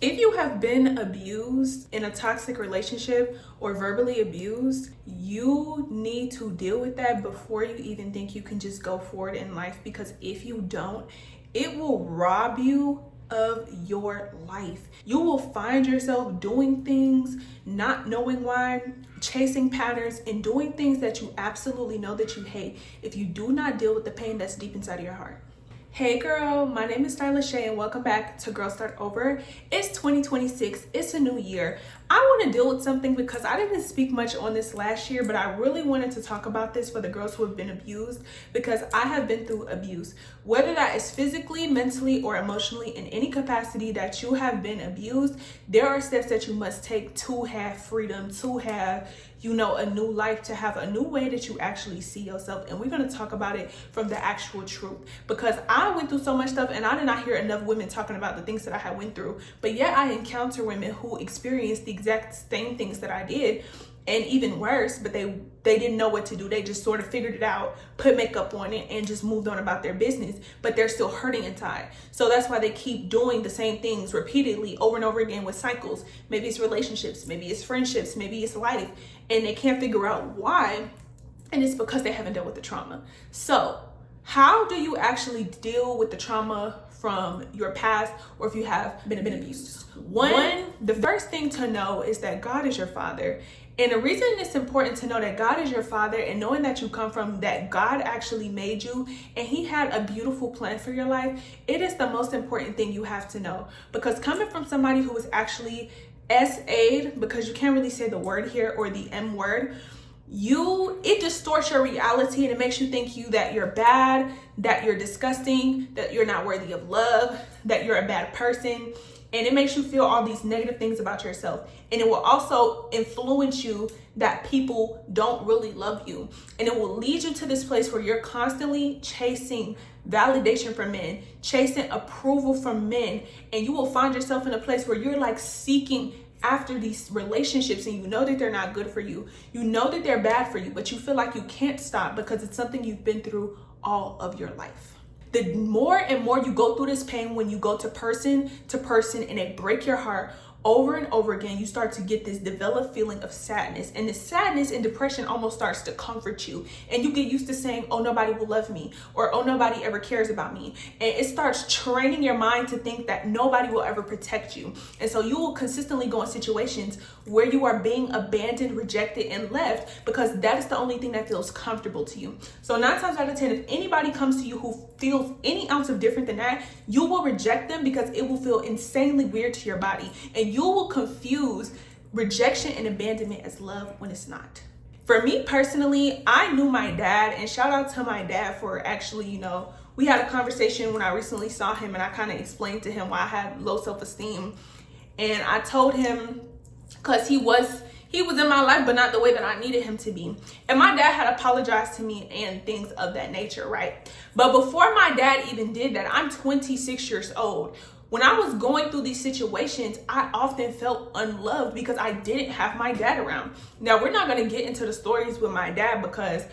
If you have been abused in a toxic relationship or verbally abused, you need to deal with that before you even think you can just go forward in life, because if you don't, it will rob you of your life. You will find yourself doing things, not knowing why, chasing patterns, and doing things that you absolutely know that you hate if you do not deal with the pain that's deep inside of your heart. Hey girl, my name is Stylish Shay and welcome back to Girl Start Over. It's 2026, it's a new year. I want to deal with something because I didn't speak much on this last year, but I really wanted to talk about this for the girls who have been abused, because I have been through abuse. Whether that is physically, mentally, or emotionally, in any capacity that you have been abused, there are steps that you must take to have freedom, to have, a new life, to have a new way that you actually see yourself. And we're going to talk about it from the actual truth, because I went through so much stuff and I did not hear enough women talking about the things that I had went through. But yet I encounter women who experienced the exact same things that I did, and even worse, but they didn't know what to do. They just sort of figured it out, put makeup on it, and just moved on about their business, but they're still hurting inside. So that's why they keep doing the same things repeatedly over and over again with cycles. Maybe it's relationships, maybe it's friendships, maybe it's life, and they can't figure out why, and it's because they haven't dealt with the trauma. So how do you actually deal with the trauma from your past, or if you have been abused? The first thing to know is that God is your father. And the reason it's important to know that God is your father, and knowing that you come from that God actually made you and he had a beautiful plan for your life, it is the most important thing you have to know. Because coming from somebody who is actually SA'd, because you can't really say the word here, or the M word, it distorts your reality, and it makes you think that you're bad, that you're disgusting, that you're not worthy of love, that you're a bad person. And it makes you feel all these negative things about yourself. And it will also influence you that people don't really love you. And it will lead you to this place where you're constantly chasing validation from men, chasing approval from men. And you will find yourself in a place where you're like seeking after these relationships, and you know that they're not good for you. You know that they're bad for you, but you feel like you can't stop because it's something you've been through all of your life. The more and more you go through this pain, when you go to person and they break your heart over and over again, you start to get this developed feeling of sadness, and the sadness and depression almost starts to comfort you, and you get used to saying, oh, nobody will love me, or oh, nobody ever cares about me. And it starts training your mind to think that nobody will ever protect you. And so you will consistently go in situations where you are being abandoned, rejected, and left, because that is the only thing that feels comfortable to you. So 9 times out of 10, if anybody comes to you who feels any ounce of different than that, you will reject them, because it will feel insanely weird to your body, and you will confuse rejection and abandonment as love when it's not. For me personally, I knew my dad, and shout out to my dad for actually, we had a conversation when I recently saw him, and I kind of explained to him why I had low self-esteem. And I told him, because he was in my life, but not the way that I needed him to be. And my dad had apologized to me and things of that nature, right? But before my dad even did that, I'm 26 years old. When I was going through these situations, I often felt unloved because I didn't have my dad around. Now, we're not going to get into the stories with my dad, because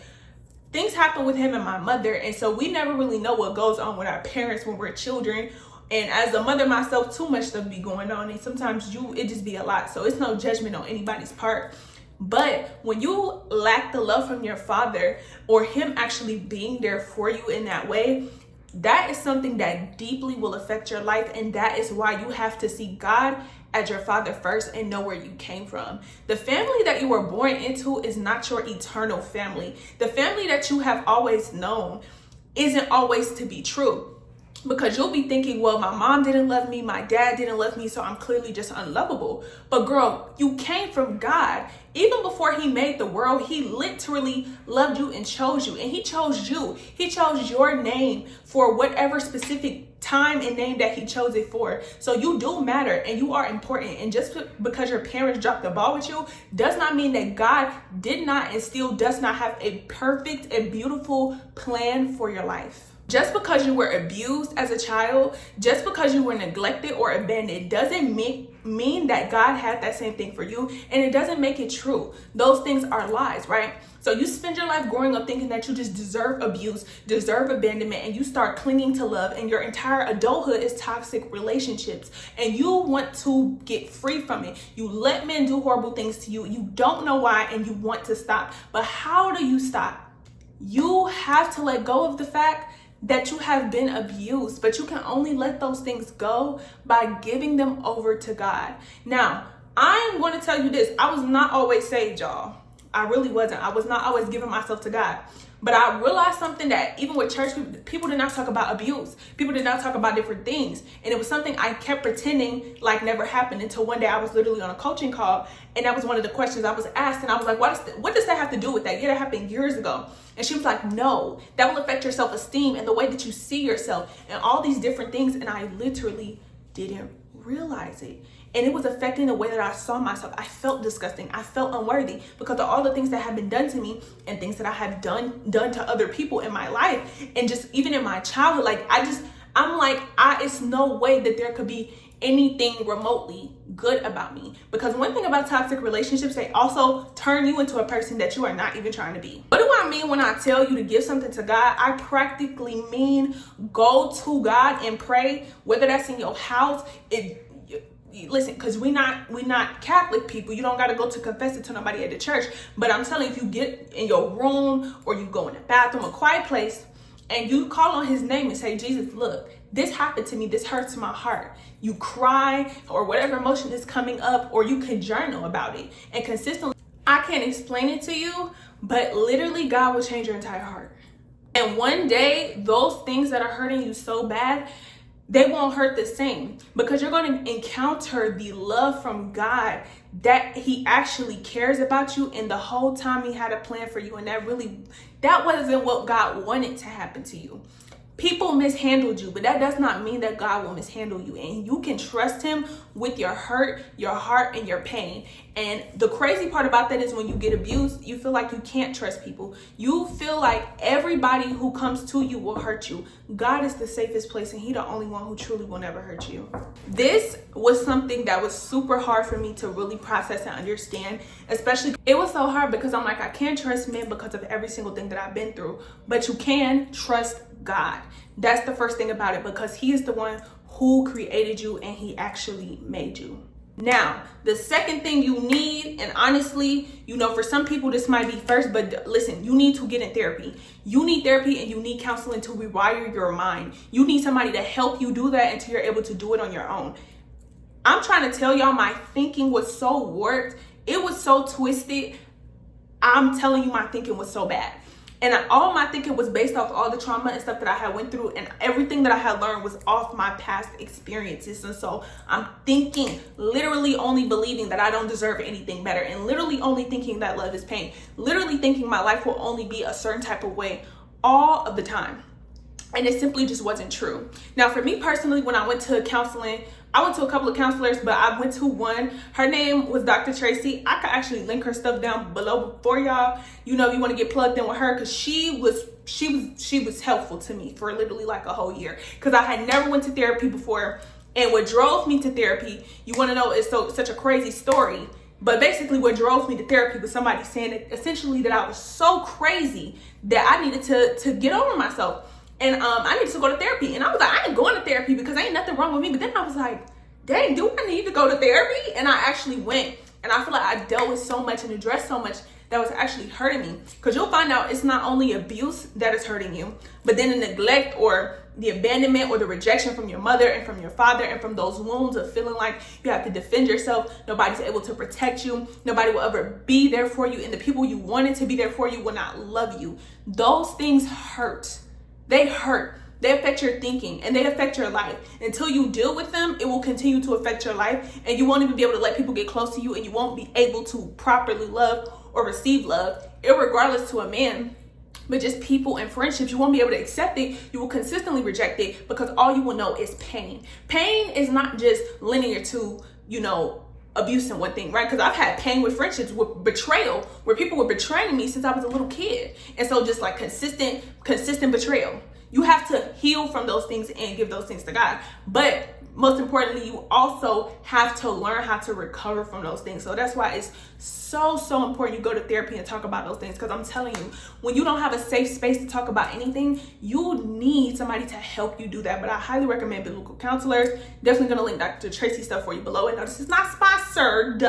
things happen with him and my mother. And so we never really know what goes on with our parents when we're children. And as a mother myself, too much stuff be going on, and sometimes it just be a lot. So it's no judgment on anybody's part. But when you lack the love from your father, or him actually being there for you in that way, that is something that deeply will affect your life. And that is why you have to see God as your father first and know where you came from. The family that you were born into is not your eternal family. The family that you have always known isn't always to be true. Because you'll be thinking, well, my mom didn't love me, my dad didn't love me, so I'm clearly just unlovable. But girl, you came from God. Even before he made the world, he literally loved you and chose you. And he chose you. He chose your name for whatever specific time and name that he chose it for. So you do matter, and you are important. And just because your parents dropped the ball with you does not mean that God did not and still does not have a perfect and beautiful plan for your life. Just because you were abused as a child, just because you were neglected or abandoned, doesn't mean that God had that same thing for you, and it doesn't make it true. Those things are lies, right? So you spend your life growing up thinking that you just deserve abuse, deserve abandonment, and you start clinging to love, and your entire adulthood is toxic relationships, and you want to get free from it. You let men do horrible things to you. You don't know why, and you want to stop. But how do you stop? You have to let go of the fact that you have been abused, but you can only let those things go by giving them over to God. Now, I am going to tell you this. I was not always saved, y'all. I really wasn't. I was not always giving myself to God. But I realized something, that even with church, people did not talk about abuse. People did not talk about different things. And it was something I kept pretending like never happened, until one day I was literally on a coaching call, and that was one of the questions I was asked. And I was like, what does that have to do with that? Yeah, that happened years ago. And she was like, no, that will affect your self-esteem and the way that you see yourself and all these different things. And I literally didn't realize it. And it was affecting the way that I saw myself. I felt disgusting. I felt unworthy because of all the things that have been done to me and things that I have done to other people in my life. And just even in my childhood, it's no way that there could be anything remotely good about me. Because one thing about toxic relationships, they also turn you into a person that you are not even trying to be. What do I mean when I tell you to give something to God? I practically mean go to God and pray, whether that's in your house. Listen, because we not Catholic people. You don't got to go to confess it to nobody at the church. But I'm telling you, if you get in your room or you go in the bathroom, a quiet place, and you call on his name and say, Jesus, look, this happened to me. This hurts my heart. You cry or whatever emotion is coming up, or you can journal about it. And consistently, I can't explain it to you, but literally God will change your entire heart. And one day, those things that are hurting you so bad, they won't hurt the same, because you're going to encounter the love from God, that he actually cares about you, and the whole time he had a plan for you. And that wasn't what God wanted to happen to you. People mishandled you, but that does not mean that God will mishandle you. And you can trust him with your hurt, your heart, and your pain. And the crazy part about that is when you get abused, you feel like you can't trust people. You feel like everybody who comes to you will hurt you. God is the safest place, and he's the only one who truly will never hurt you. This was something that was super hard for me to really process and understand. Especially, it was so hard because I'm like, I can't trust men because of every single thing that I've been through. But you can trust God. That's the first thing about it, because he is the one who created you and he actually made you. Now, the second thing you need, and honestly, for some people this might be first, but listen, you need to get in therapy. You need therapy and you need counseling to rewire your mind. You need somebody to help you do that until you're able to do it on your own. I'm trying to tell y'all, my thinking was so warped. It was so twisted. I'm telling you, my thinking was so bad. And all my thinking was based off all the trauma and stuff that I had went through, and everything that I had learned was off my past experiences. And so I'm thinking, literally only believing that I don't deserve anything better, and literally only thinking that love is pain, literally thinking my life will only be a certain type of way all of the time. And it simply just wasn't true. Now, for me personally, when I went to counseling, I went to a couple of counselors, but I went to one. Her name was Dr. Tracy. I could actually link her stuff down below for y'all. You want to get plugged in with her, because she was helpful to me for literally like a whole year, because I had never went to therapy before. And what drove me to therapy, you want to know, is such a crazy story. But basically what drove me to therapy was somebody saying that essentially that I was so crazy that I needed to get over myself. And I needed to go to therapy. And I was like, I ain't going to therapy because ain't nothing wrong with me. But then I was like, dang, do I need to go to therapy? And I actually went. And I feel like I dealt with so much and addressed so much that was actually hurting me. Because you'll find out it's not only abuse that is hurting you, but then the neglect or the abandonment or the rejection from your mother and from your father, and from those wounds of feeling like you have to defend yourself. Nobody's able to protect you. Nobody will ever be there for you. And the people you wanted to be there for you will not love you. Those things hurt. They hurt. They affect your thinking and they affect your life. Until you deal with them, it will continue to affect your life, and you won't even be able to let people get close to you, and you won't be able to properly love or receive love, irregardless to a man. But just people and friendships, you won't be able to accept it. You will consistently reject it, because all you will know is pain. Pain is not just linear to, abuse and one thing, right? Because I've had pain with friendships, with betrayal, where people were betraying me since I was a little kid. And so just like consistent betrayal. You have to heal from those things and give those things to God. But most importantly, you also have to learn how to recover from those things. So that's why it's so important you go to therapy and talk about those things. Because I'm telling you, when you don't have a safe space to talk about anything, you need somebody to help you do that. But I highly recommend biblical counselors. Definitely going to link Dr. Tracy stuff for you below. And no, this is not sponsored,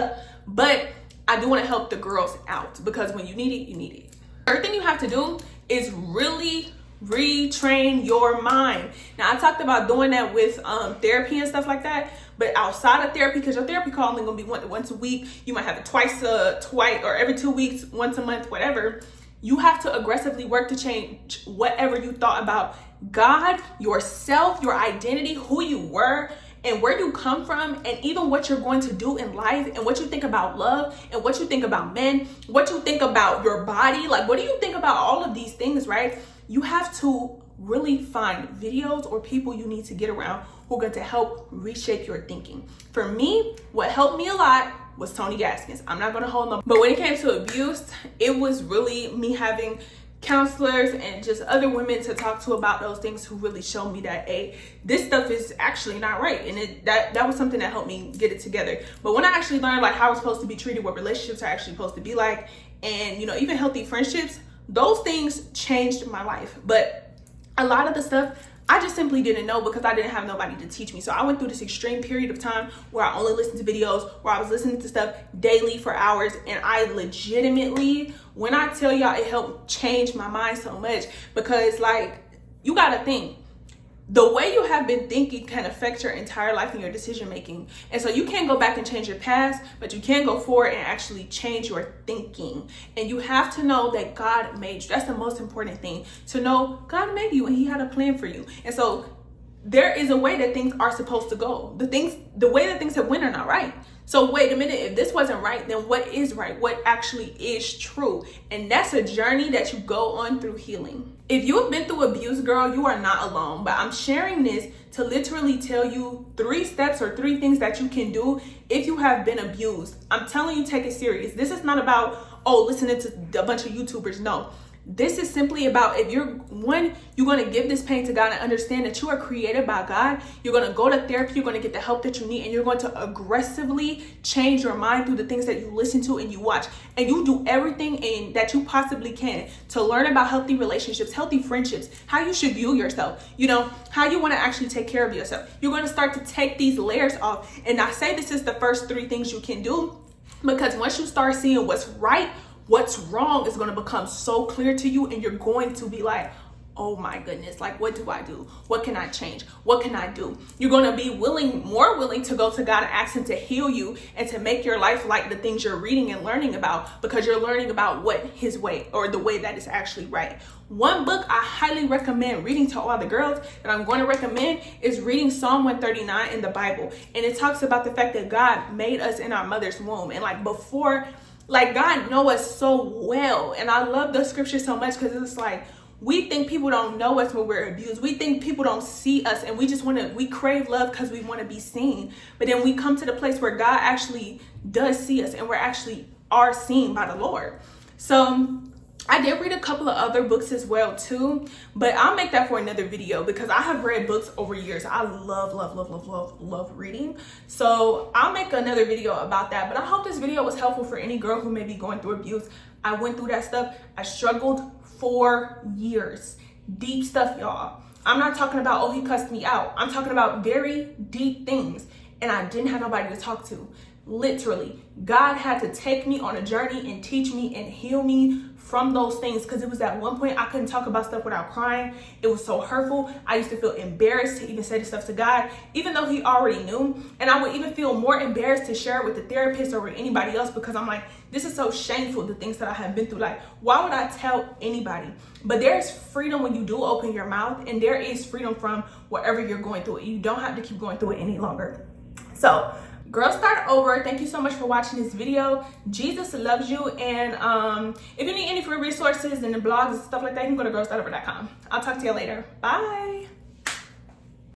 but I do want to help the girls out, because when you need it, you need it. Third thing you have to do is really retrain your mind. Now, I talked about doing that with therapy and stuff like that, but outside of therapy, because your therapy call only gonna be once a week, you might have it twice or every 2 weeks, once a month, whatever. You have to aggressively work to change whatever you thought about God, yourself, your identity, who you were, and where you come from, and even what you're going to do in life, and what you think about love, and what you think about men, what you think about your body. Like, what do you think about all of these things, right? You have to really find videos or people you need to get around who are going to help reshape your thinking. For me, what helped me a lot was Tony Gaskins. I'm not going to hold them. But when it came to abuse, it was really me having counselors and just other women to talk to about those things, who really showed me that, hey, this stuff is actually not right. And that was something that helped me get it together. But when I actually learned like how I was supposed to be treated, what relationships are actually supposed to be like, and even healthy friendships, those things changed my life. But a lot of the stuff I just simply didn't know, because I didn't have nobody to teach me. So I went through this extreme period of time where I only listened to videos, where I was listening to stuff daily for hours. And I legitimately, when I tell y'all, it helped change my mind so much, because like, you gotta think, the way you have been thinking can affect your entire life and your decision making. And so you can't go back and change your past, but you can go forward and actually change your thinking. And you have to know that God made you. That's the most important thing, to know God made you and he had a plan for you. And so there is a way that things are supposed to go. The way that things have went are not right. So wait a minute, if this wasn't right, then what is right? What actually is true? And that's a journey that you go on through healing. If you have been through abuse, girl, you are not alone. But I'm sharing this to literally tell you 3 steps or 3 things that you can do if you have been abused. I'm telling you, take it serious. This is not about, listening to a bunch of YouTubers. No. This is simply about, if you're going to give this pain to God and understand that you are created by God. You're going to go to therapy. You're going to get the help that you need, and you're going to aggressively change your mind through the things that you listen to and you watch, and you do everything that you possibly can to learn about healthy relationships, healthy friendships, how you should view yourself, how you want to actually take care of yourself. You're going to start to take these layers off. And I say this is the first 3 things you can do, because once you start seeing what's right, what's wrong is going to become so clear to you, and you're going to be like, oh my goodness, like, what do I do? What can I change? What can I do? You're going to be more willing to go to God and ask him to heal you and to make your life like the things you're reading and learning about, because you're learning about what his way, or the way that is actually right. One book I highly recommend reading to all the girls that I'm going to recommend is reading Psalm 139 in the Bible. And it talks about the fact that God made us in our mother's womb. And God knows us so well. And I love the scripture so much, because it's like, we think people don't know us when we're abused. We think people don't see us, and we crave love because we want to be seen. But then we come to the place where God actually does see us, and we're actually are seen by the Lord. So I did read a couple of other books as well too, but I'll make that for another video, because I have read books over years. I love reading. So I'll make another video about that. But I hope this video was helpful for any girl who may be going through abuse. I went through that stuff. I struggled for years. Deep stuff, y'all. I'm not talking about, he cussed me out. I'm talking about very deep things. And I didn't have nobody to talk to. Literally, God had to take me on a journey and teach me and heal me from those things, because it was at one point I couldn't talk about stuff without crying. It was so hurtful. I used to feel embarrassed to even say this stuff to God, even though he already knew. And I would even feel more embarrassed to share it with the therapist or with anybody else, because I'm like, this is so shameful, the things that I have been through. Like, why would I tell anybody? But there's freedom when you do open your mouth, and there is freedom from whatever you're going through. You don't have to keep going through it any longer. So, girl, start over. Thank you so much for watching this video. Jesus loves you. And if you need any free resources and the blogs and stuff like that, you can go to girlstartover.com. I'll talk to you later. Bye.